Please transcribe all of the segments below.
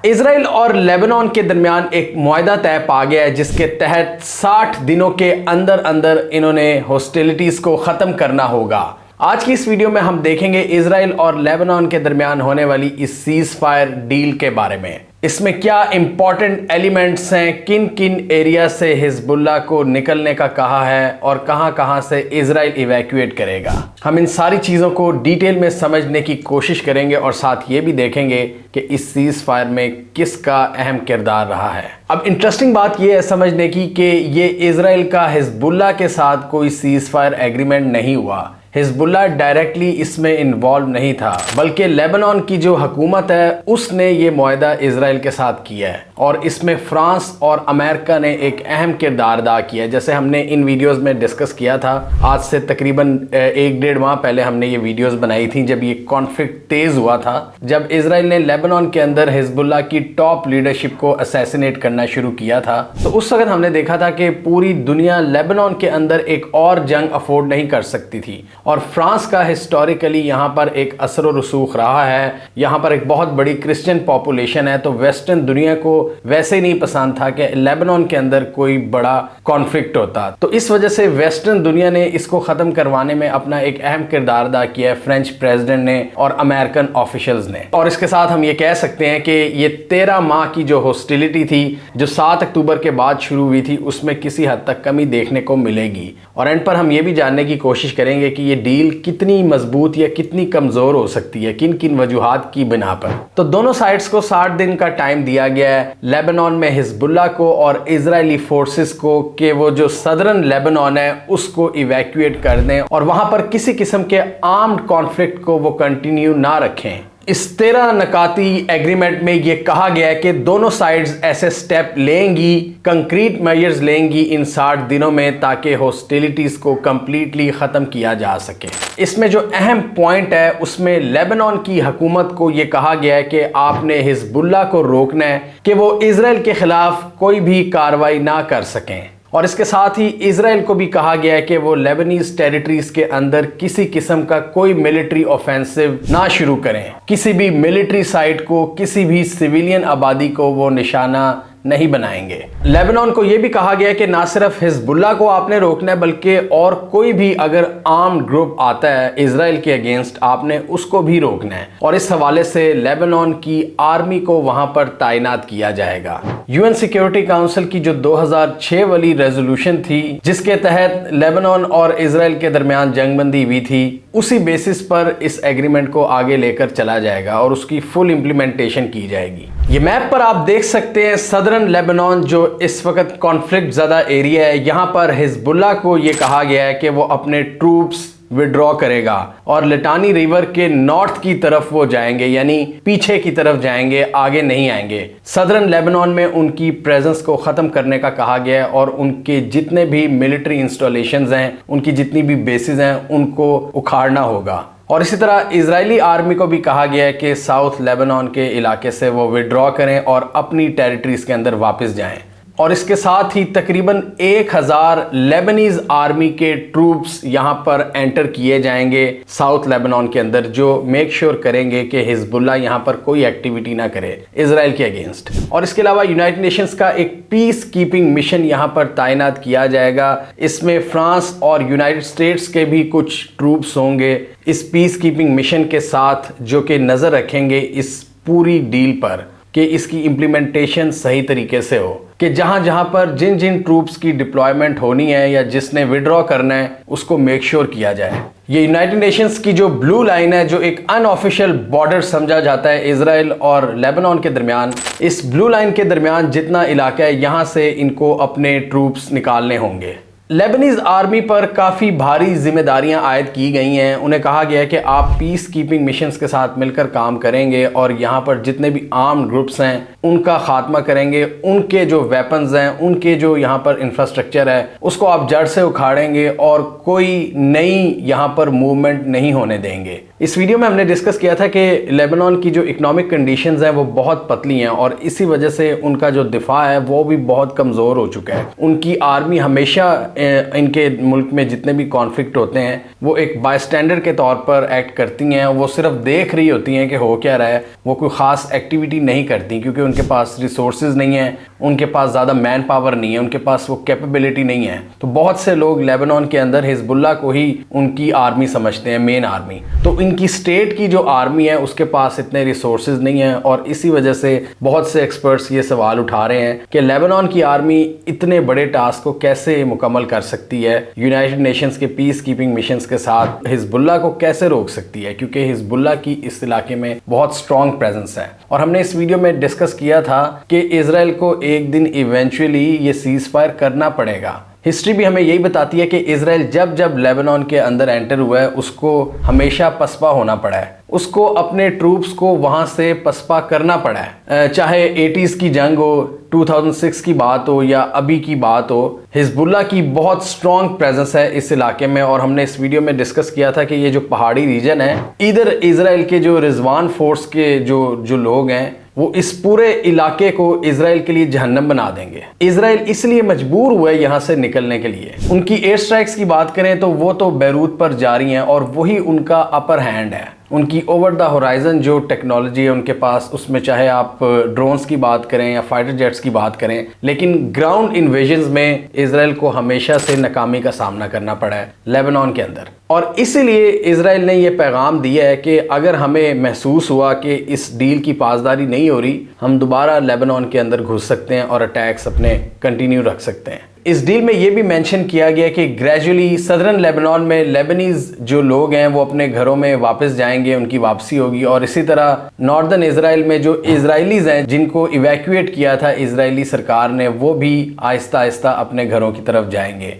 Israel और Lebanon के दरमियान एक मुआहदा तय पा गया है जिसके तहत 60 दिनों के अंदर अंदर इन्होंने हॉस्टिलिटीज को ख़त्म करना होगा। आज की इस वीडियो में हम देखेंगे इजराइल और लेबनान के दरमियान होने वाली इस सीज फायर डील के बारे में। इसमें क्या इंपॉर्टेंट एलिमेंट्स हैं, किन किन एरिया से हिजबुल्लाह को निकलने का कहा है और कहां कहां से इजराइल इवैक्यूएट करेगा। हम इन सारी चीज़ों को डिटेल में समझने की कोशिश करेंगे और साथ ये भी देखेंगे कि इस सीज फायर में किसका अहम किरदार रहा है। अब इंटरेस्टिंग बात यह है समझने की कि ये इजराइल का हिजबुल्लाह के साथ कोई सीज फायर एग्रीमेंट नहीं हुआ। हिजबुल्लाह डायरेक्टली इसमें इन्वॉल्व नहीं था, बल्कि लेबनान की जो हुकूमत है उसने ये मुआहदा इजराइल के साथ किया है और इसमें फ्रांस और अमेरिका ने एक अहम किरदार अदा किया है। जैसे हमने इन वीडियोस में डिस्कस किया था, आज से तकरीबन 1-1.5 माह पहले हमने ये वीडियोस बनाई थी जब ये कॉन्फ्लिक्ट तेज हुआ था, जब इजराइल ने लेबनान के अंदर हिजबुल्लाह की टॉप लीडरशिप को असैसिनेट करना शुरू किया था। तो उस वक्त हमने देखा था कि पूरी दुनिया लेबनान के अंदर एक और जंग अफोर्ड नहीं कर सकती थी और फ्रांस का हिस्टोरिकली यहाँ पर एक असर व रसूख रहा है। यहाँ पर एक बहुत बड़ी क्रिश्चियन पॉपुलेशन है, तो वेस्टर्न दुनिया को वैसे ही नहीं पसंद था कि लेबनान के अंदर कोई बड़ा कॉन्फ्लिक्ट होता। तो इस वजह से वेस्टर्न दुनिया ने इसको ख़त्म करवाने में अपना एक अहम किरदार अदा किया है, फ्रेंच प्रेसिडेंट ने और अमेरिकन ऑफिशियल्स ने। और इसके साथ हम ये कह सकते हैं कि ये 13 माह की जो हॉस्टिलिटी थी जो 7 अक्टूबर के बाद शुरू हुई थी उसमें किसी हद तक कमी देखने को मिलेगी। और एंड पर हम ये भी जानने की कोशिश करेंगे कि ये डील कितनी मजबूत या कितनी कमजोर हो सकती है, किन किन वजूहात की बिना पर। तो दोनों साइड्स को 60 दिन का टाइम दिया गया है, लेबनान में हिजबुल्लाह को और इजरायली फोर्सेस को, कि वो जो सदर्न लेबनान है उसको इवैक्यूएट कर दें और वहां पर किसी किस्म के आर्म्ड कॉन्फ्लिक्ट को वो कंटिन्यू ना रखें। इस 13 नकाती एग्रीमेंट में यह कहा गया है कि दोनों साइड्स ऐसे स्टेप लेंगी, कंक्रीट मेजर्स लेंगी इन 60 दिनों में, ताकि हॉस्टिलिटीज को कंप्लीटली ख़त्म किया जा सके। इसमें जो अहम पॉइंट है उसमें लेबनान की हुकूमत को यह कहा गया है कि आपने हिजबुल्लाह को रोकना है कि वो इजराइल के खिलाफ कोई भी कार्रवाई ना कर सकें। और इसके साथ ही इजराइल को भी कहा गया है कि वो लेबनीज टेरिटरीज के अंदर किसी किस्म का कोई मिलिट्री ऑफेंसिव ना शुरू करें, किसी भी मिलिट्री साइट को, किसी भी सिविलियन आबादी को वो निशाना नहीं बनाएंगे। लेबनान को यह भी कहा गया है कि ना सिर्फ हिजबुल्लाह को आपने रोकना है बल्कि और कोई भी अगर आर्म्ड ग्रुप आता है इजराइल के अगेंस्ट आपने उसको भी रोकना है। और इस हवाले से लेबनान की आर्मी को वहां पर तैनात किया जाएगा। यूएन सिक्योरिटी काउंसिल की जो 2006 वाली रेजोल्यूशन थी जिसके तहत लेबनान और इजराइल के दरमियान जंगबंदी हुई थी, उसी बेसिस पर इस एग्रीमेंट को आगे लेकर चला जाएगा और उसकी फुल इंप्लीमेंटेशन की जाएगी। ये मैप पर आप देख सकते हैं सदर्न लेबनान जो इस वक्त कॉन्फ्लिक्ट ज़्यादा एरिया है। यहाँ पर हिजबुल्लाह को ये कहा गया है कि वो अपने ट्रूप्स विड्रॉ करेगा और लिटानी रिवर के नॉर्थ की तरफ वो जाएंगे, यानी पीछे की तरफ जाएंगे, आगे नहीं आएंगे। सदर्न लेबनान में उनकी प्रेजेंस को ख़त्म करने का कहा गया है और उनके जितने भी मिलिट्री इंस्टॉलेशंस हैं, उनकी जितनी भी बेसिस हैं, उनको उखाड़ना होगा। और इसी तरह इजरायली आर्मी को भी कहा गया है कि साउथ लेबनान के इलाके से वो विड्रॉ करें और अपनी टेरिटरीज के अंदर वापस जाएं। और इसके साथ ही तकरीबन 1000 लेबनीज आर्मी के ट्रूप्स यहाँ पर एंटर किए जाएंगे साउथ लेबनान के अंदर, जो मेक श्योर करेंगे कि हिजबुल्लाह यहाँ पर कोई एक्टिविटी ना करे इजराइल के अगेंस्ट। और इसके अलावा यूनाइटेड नेशंस का एक पीस कीपिंग मिशन यहाँ पर तैनात किया जाएगा। इसमें फ्रांस और यूनाइटेड स्टेट्स के भी कुछ ट्रूप्स होंगे इस पीस कीपिंग मिशन के साथ, जो कि नज़र रखेंगे इस पूरी डील पर कि इसकी इम्प्लीमेंटेशन सही तरीके से हो, कि जहां जहां पर जिन जिन ट्रूप्स की डिप्लॉयमेंट होनी है या जिसने विड्रॉ करना है उसको मेक श्योर किया जाए। ये यूनाइटेड नेशंस की जो ब्लू लाइन है, जो एक अनऑफिशियल बॉर्डर समझा जाता है इजराइल और लेबनान के दरमियान, इस ब्लू लाइन के दरमियान जितना इलाका है यहाँ से इनको अपने ट्रूप्स निकालने होंगे। लेबनीज आर्मी पर काफ़ी भारी जिम्मेदारियां आयद की गई हैं। उन्हें कहा गया है कि आप पीस कीपिंग मिशंस के साथ मिलकर काम करेंगे और यहाँ पर जितने भी आर्म्ड ग्रुप्स हैं उनका खात्मा करेंगे, उनके जो वेपन्स हैं, उनके जो यहाँ पर इंफ्रास्ट्रक्चर है उसको आप जड़ से उखाड़ेंगे और कोई नई यहाँ पर मूवमेंट नहीं होने देंगे। इस वीडियो में हमने डिस्कस किया था कि लेबनान की जो इकोनॉमिक कंडीशंस हैं वो बहुत पतली हैं और इसी वजह से उनका जो दिफा है वो भी बहुत कमज़ोर हो चुका है। उनकी आर्मी हमेशा इनके मुल्क में जितने भी कॉन्फ्लिक्ट होते हैं वो एक बायस्टैंडर के तौर पर एक्ट करती हैं, वो सिर्फ देख रही होती हैं कि हो क्या रहा है, वो कोई ख़ास एक्टिविटी नहीं करती क्योंकि उनके पास रिसोर्सेज नहीं है, उनके पास ज़्यादा मैन पावर नहीं है, उनके पास वो कैपेबिलिटी नहीं है। तो बहुत से लोग लेबनान के अंदर हिजबुल्लाह को ही उनकी आर्मी समझते हैं, मेन आर्मी। तो इनकी स्टेट की जो आर्मी है उसके पास इतने रिसोर्सेज नहीं है और इसी वजह से बहुत से एक्सपर्ट्स ये सवाल उठा रहे हैं कि लेबनान की आर्मी इतने बड़े टास्क को कैसे मुकम्मल कर सकती है, यूनाइटेड नेशंस के पीस कीपिंग मिशंस के साथ हिजबुल्लाह को कैसे रोक सकती है, क्योंकि हिजबुल्लाह की इस इलाके में बहुत स्ट्रॉन्ग प्रेजेंस है। और हमने इस वीडियो में डिस्कस किया था कि इजराइल को एक दिन इवेंचुअली ये सीज फायर करना पड़ेगा। हिस्ट्री भी हमें यही बताती है कि इजराइल जब जब लेबनान के अंदर एंटर हुआ है उसको हमेशा पसपा होना पड़ा है, उसको अपने ट्रूप्स को वहां से पसपा करना पड़ा है। चाहे 80s की जंग हो, 2006 की बात हो या अभी की बात हो, हिजबुल्लाह की बहुत स्ट्रॉन्ग प्रेजेंस है इस इलाके में। और हमने इस वीडियो में डिस्कस किया था कि ये जो पहाड़ी रीजन है, इधर इजराइल के जो रिजवान फोर्स के जो लोग हैं वो इस पूरे इलाके को इजराइल के लिए जहन्नम बना देंगे। इजराइल इसलिए मजबूर हुआ है यहाँ से निकलने के लिए। उनकी एयर स्ट्राइक्स की बात करें तो वो तो बैरूत पर जारी हैं और वही उनका अपर हैंड है। उनकी ओवर द होराइजन जो टेक्नोलॉजी है उनके पास, उसमें चाहे आप ड्रोन्स की बात करें या फाइटर जेट्स की बात करें, लेकिन ग्राउंड इन्वेजन्स में इजराइल को हमेशा से नाकामी का सामना करना पड़ा है लेबनान के अंदर। और इसीलिए इजराइल ने यह पैगाम दिया है कि अगर हमें महसूस हुआ कि इस डील की पासदारी नहीं हो रही, हम दोबारा लेबनान के अंदर घुस सकते हैं और अटैक्स अपने कंटिन्यू रख सकते हैं। इस डील में यह भी मेंशन किया गया कि ग्रेजुअली सदर्न लेबनान में लेबनीज जो लोग हैं वो अपने घरों में वापस जाएंगे, उनकी वापसी होगी। और इसी तरह नॉर्दर्न इजराइल में जो इजराइलीज हैं जिनको इवैक्यूएट किया था इजरायली सरकार ने, वो भी आहिस्ता आहिस्ता अपने घरों की तरफ जाएंगे।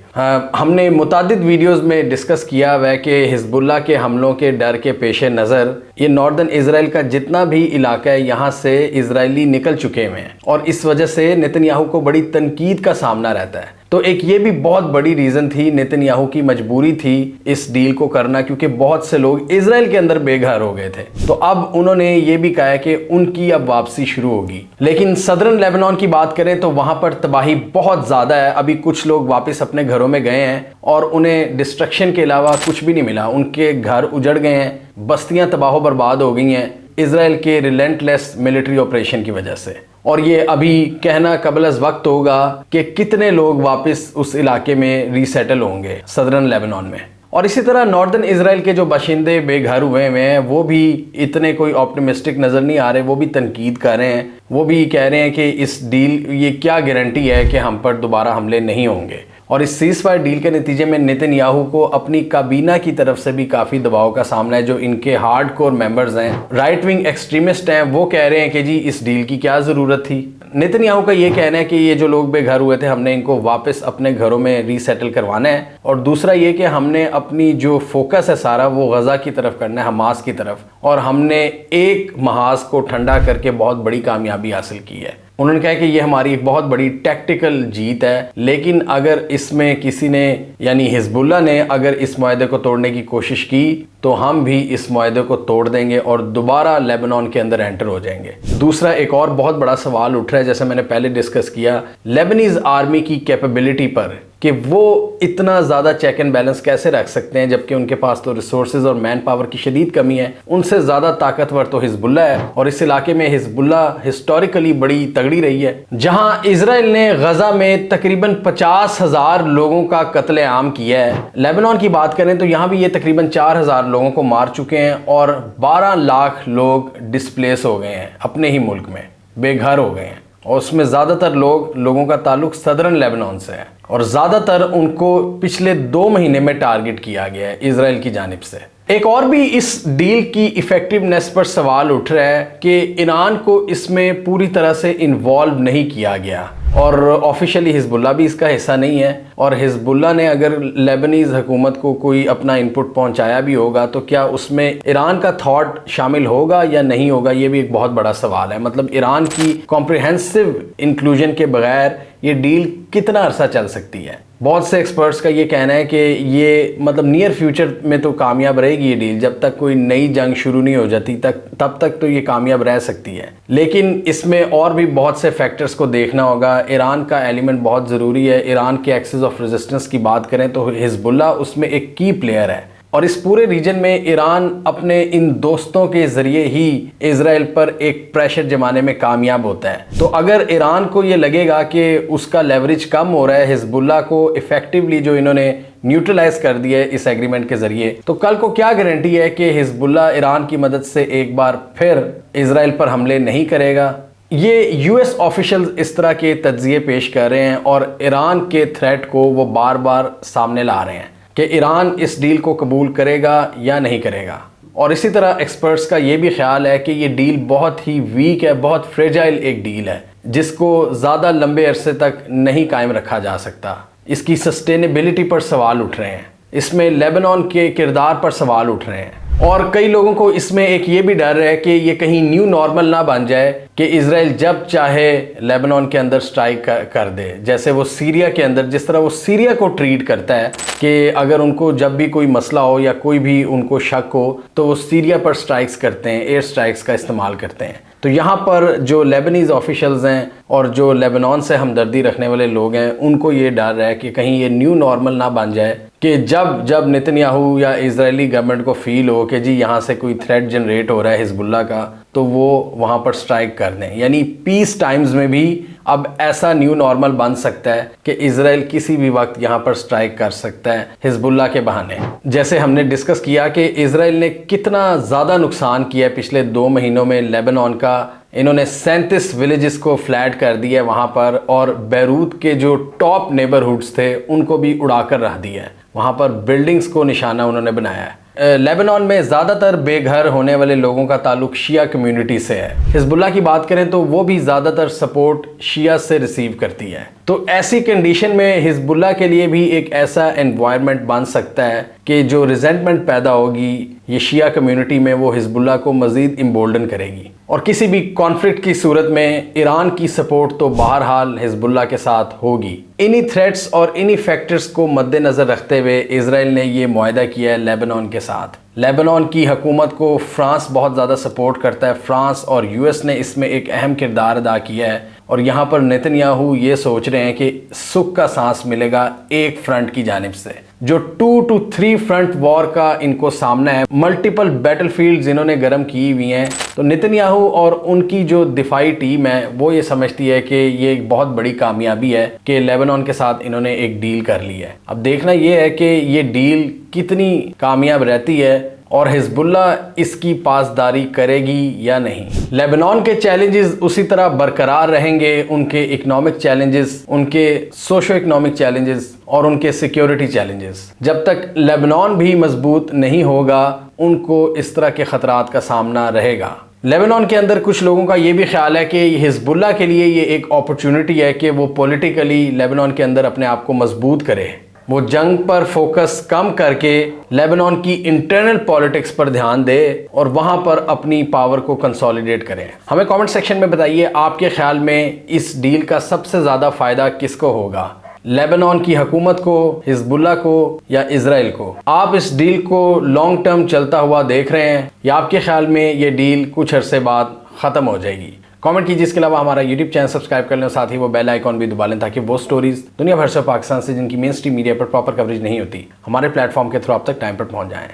हमने मुतादिद वीडियोस में डिस्कस किया हुआ है कि हिजबुल्लाह के हमलों के डर के पेश नज़र ये नॉर्दर्न इजराइल का जितना भी इलाका है यहाँ से इजरायली निकल चुके हुए हैं और इस वजह से नेतन्याहू को बड़ी तनकीद का सामना रहता है। तो एक ये भी बहुत बड़ी रीज़न थी, नेतन्याहू की मजबूरी थी इस डील को करना, क्योंकि बहुत से लोग इजराइल के अंदर बेघर हो गए थे। तो अब उन्होंने ये भी कहा है कि उनकी अब वापसी शुरू होगी। लेकिन सदर्न लेबनान की बात करें तो वहां पर तबाही बहुत ज़्यादा है। अभी कुछ लोग वापस अपने घरों में गए हैं और उन्हें डिस्ट्रक्शन के अलावा कुछ भी नहीं मिला। उनके घर उजड़ गए हैं, बस्तियां तबाह बर्बाद हो गई हैं इजराइल के रिलेंटलेस मिलिट्री ऑपरेशन की वजह से। और ये अभी कहना कबल वक्त होगा कि कितने लोग वापस उस इलाके में रीसेटल होंगे सदर्न लेबनान में। और इसी तरह नॉर्दर्न इजराइल के जो बाशिंदे बेघर हुए हैं वो भी इतने कोई ऑप्टिमिस्टिक नज़र नहीं आ रहे, वो भी तनकीद कर रहे हैं। वो भी कह रहे हैं कि इस डील ये क्या गारंटी है कि हम पर दोबारा हमले नहीं होंगे। और इस सीज फायर डील के नतीजे में नेतन्याहू को अपनी काबीना की तरफ से भी काफ़ी दबाव का सामना है। जो इनके हार्डकोर मेंबर्स हैं, राइट विंग एक्सट्रीमिस्ट हैं, वो कह रहे हैं कि जी इस डील की क्या ज़रूरत थी। नेतन्याहू का ये कहना है कि ये जो लोग बेघर हुए थे हमने इनको वापस अपने घरों में रीसेटल करवाना है। और दूसरा ये कि हमने अपनी जो फोकस है सारा वो गज़ा की तरफ करना है, हमास की तरफ, और हमने एक महाज को ठंडा करके बहुत बड़ी कामयाबी हासिल की है। उन्होंने कहा कि ये हमारी एक बहुत बड़ी टैक्टिकल जीत है, लेकिन अगर इसमें किसी ने यानी हिजबुल्लाह ने अगर इस मुआहदे को तोड़ने की कोशिश की तो हम भी इस मुआहदे को तोड़ देंगे और दोबारा लेबनान के अंदर एंटर हो जाएंगे। दूसरा एक और बहुत बड़ा सवाल उठ रहा है, जैसे मैंने पहले डिस्कस किया, लेबनीज आर्मी की कैपेबिलिटी पर कि वो इतना ज़्यादा चेक एंड बैलेंस कैसे रख सकते हैं जबकि उनके पास तो रिसोर्सेज और मैन पावर की शदीद कमी है। उनसे ज़्यादा ताकतवर तो हिजबुल्लाह है और इस इलाके में हिजबुल्लाह हिस्टोरिकली बड़ी तगड़ी रही है। जहां इजराइल ने गजा में तकरीबन 50,000 लोगों का कत्लेआम किया है, लेबनान की बात करें तो यहाँ भी ये तकरीबन 4,000 लोगों को मार चुके हैं और 12 लाख लोग डिस्प्लेस हो गए हैं, अपने ही मुल्क में बेघर हो गए हैं। और उसमें ज़्यादातर लोगों का ताल्लुक सदर्न लेबनान से है और ज़्यादातर उनको पिछले 2 महीने में टारगेट किया गया है इजराइल की जानिब से। एक और भी इस डील की इफेक्टिवनेस पर सवाल उठ रहा है कि ईरान को इसमें पूरी तरह से इन्वॉल्व नहीं किया गया और ऑफिशियली हिजबुल्लाह भी इसका हिस्सा नहीं है। और हिजबुल्लाह ने अगर लेबनीज हुकूमत को कोई अपना इनपुट पहुंचाया भी होगा तो क्या उसमें ईरान का थॉट शामिल होगा या नहीं होगा, ये भी एक बहुत बड़ा सवाल है। मतलब ईरान की कॉम्प्रिहेंसिव इंक्लूजन के बगैर ये डील कितना अरसा चल सकती है। बहुत से एक्सपर्ट्स का ये कहना है कि ये मतलब नियर फ्यूचर में तो कामयाब रहेगी ये डील, जब तक कोई नई जंग शुरू नहीं हो जाती तब तक तो ये कामयाब रह सकती है। लेकिन इसमें और भी बहुत से फैक्टर्स को देखना होगा। ईरान का एलिमेंट बहुत ज़रूरी है। ईरान के एक्सिस ऑफ रेजिस्टेंस की बात करें तो हिजबुल्लाह उसमें एक की प्लेयर है, और इस पूरे रीजन में ईरान अपने इन दोस्तों के ज़रिए ही इजराइल पर एक प्रेशर जमाने में कामयाब होता है। तो अगर ईरान को ये लगेगा कि उसका लेवरेज कम हो रहा है, हिजबुल्लाह को इफेक्टिवली जो इन्होंने न्यूट्रलाइज कर दिया है इस एग्रीमेंट के ज़रिए, तो कल को क्या गारंटी है कि हिजबुल्लाह ईरान की मदद से एक बार फिर इजराइल पर हमले नहीं करेगा। ये यूएस ऑफिशियल इस तरह के तज्जिए पेश कर रहे हैं और ईरान के थ्रेट को वो बार बार सामने ला रहे हैं कि ईरान इस डील को कबूल करेगा या नहीं करेगा। और इसी तरह एक्सपर्ट्स का ये भी ख्याल है कि ये डील बहुत ही वीक है, बहुत फ्रेजाइल एक डील है जिसको ज़्यादा लंबे अरसे तक नहीं कायम रखा जा सकता। इसकी सस्टेनेबिलिटी पर सवाल उठ रहे हैं, इसमें लेबनान के किरदार पर सवाल उठ रहे हैं, और कई लोगों को इसमें एक ये भी डर है कि ये कहीं न्यू नॉर्मल ना बन जाए कि इजराइल जब चाहे लेबनान के अंदर स्ट्राइक कर दे, जैसे वो सीरिया के अंदर जिस तरह वो सीरिया को ट्रीट करता है कि अगर उनको जब भी कोई मसला हो या कोई भी उनको शक हो तो वो सीरिया पर स्ट्राइक्स करते हैं, एयर स्ट्राइक्स का इस्तेमाल करते हैं। तो यहाँ पर जो लेबनीज़ ऑफिशियल्स हैं और जो लेबनान से हमदर्दी रखने वाले लोग हैं उनको ये डर है कि कहीं ये न्यू नॉर्मल ना बन जाए कि जब नेतन्याहू या इजरायली गवर्नमेंट को फील हो कि जी यहाँ से कोई थ्रेट जनरेट हो रहा है हिजबुल्लाह का, तो वो वहाँ पर स्ट्राइक कर दें। यानी पीस टाइम्स में भी अब ऐसा न्यू नॉर्मल बन सकता है कि इजराइल किसी भी वक्त यहाँ पर स्ट्राइक कर सकता है हिजबुल्लाह के बहाने। जैसे हमने डिस्कस किया कि इजराइल ने कितना ज़्यादा नुकसान किया पिछले 2 महीनों में लेबनान का। इन्होंने 37 विलेजेस को फ्लैट कर दिया है वहाँ पर, और बैरूत के जो टॉप नेबरहुड्स थे उनको भी उड़ाकर रख दिया है। वहाँ पर बिल्डिंग्स को निशाना उन्होंने बनाया है। लेबनान में ज़्यादातर बेघर होने वाले लोगों का ताल्लुक शिया कम्युनिटी से है। हिजबुल्लाह की बात करें तो वो भी ज़्यादातर सपोर्ट शिया से रिसीव करती है। तो ऐसी कंडीशन में हिजबुल्लाह के लिए भी एक ऐसा एनवायरनमेंट बन सकता है कि जो रिजेंटमेंट पैदा होगी ये शिया कम्युनिटी में, वो हिजबुल्लाह को मज़ीद इम्बोल्डन करेगी। और किसी भी कॉन्फ्लिक्ट की सूरत में ईरान की सपोर्ट तो बहरहाल हिजबुल्लाह के साथ होगी। इन्हीं थ्रेट्स और इन्हीं फैक्टर्स को मद्देनज़र रखते हुए इजराइल ने ये मुआहदा किया है लेबनान के साथ। लेबनान की हुकूमत को फ्रांस बहुत ज़्यादा सपोर्ट करता है। फ्रांस और यूएस ने इसमें एक अहम किरदार अदा किया है, और यहाँ पर नेतन्याहू ये सोच रहे हैं कि सुख का सांस मिलेगा एक फ्रंट की जानिब से। जो 2 to 3 फ्रंट वॉर का इनको सामना है, मल्टीपल बैटलफील्ड्स इन्होंने गर्म की हुई हैं। तो नेतन्याहू और उनकी जो दिफाई टीम है वो ये समझती है कि ये एक बहुत बड़ी कामयाबी है कि लेबनान के साथ इन्होंने एक डील कर ली है। अब देखना ये है कि ये डील कितनी कामयाब रहती है और हिजबुल्लाह इसकी पासदारी करेगी या नहीं। लेबनान के चैलेंजेस उसी तरह बरकरार रहेंगे, उनके इकोनॉमिक चैलेंजेस, उनके सोशो इकोनॉमिक चैलेंजेस और उनके सिक्योरिटी चैलेंजेस। जब तक लेबनान भी मजबूत नहीं होगा उनको इस तरह के ख़तरात का सामना रहेगा। लेबनान के अंदर कुछ लोगों का ये भी ख्याल है कि हिजबुल्लाह के लिए ये एक अपॉर्चुनिटी है कि वो पॉलिटिकली लेबनान के अंदर अपने आप को मजबूत करे, वो जंग पर फोकस कम करके लेबनान की इंटरनल पॉलिटिक्स पर ध्यान दे और वहां पर अपनी पावर को कंसोलिडेट करें। हमें कमेंट सेक्शन में बताइए आपके ख्याल में इस डील का सबसे ज़्यादा फ़ायदा किसको होगा, लेबनान की हुकूमत को, हिजबुल्लाह को या इजराइल को। आप इस डील को लॉन्ग टर्म चलता हुआ देख रहे हैं या आपके ख्याल में ये डील कुछ अरसे बाद ख़त्म हो जाएगी? कमेंट कीजिए। इसके अलावा हमारा यूट्यूब चैनल सब्सक्राइब कर लें और साथ ही वो बेल आइकॉन भी दबा लें ताकि वो स्टोरीज दुनिया भर से पाकिस्तान से जिनकी मेन स्ट्रीम मीडिया पर प्रॉपर कवरेज नहीं होती हमारे प्लेटफॉर्म के थ्रू आप तक टाइम पर पहुंच जाएं।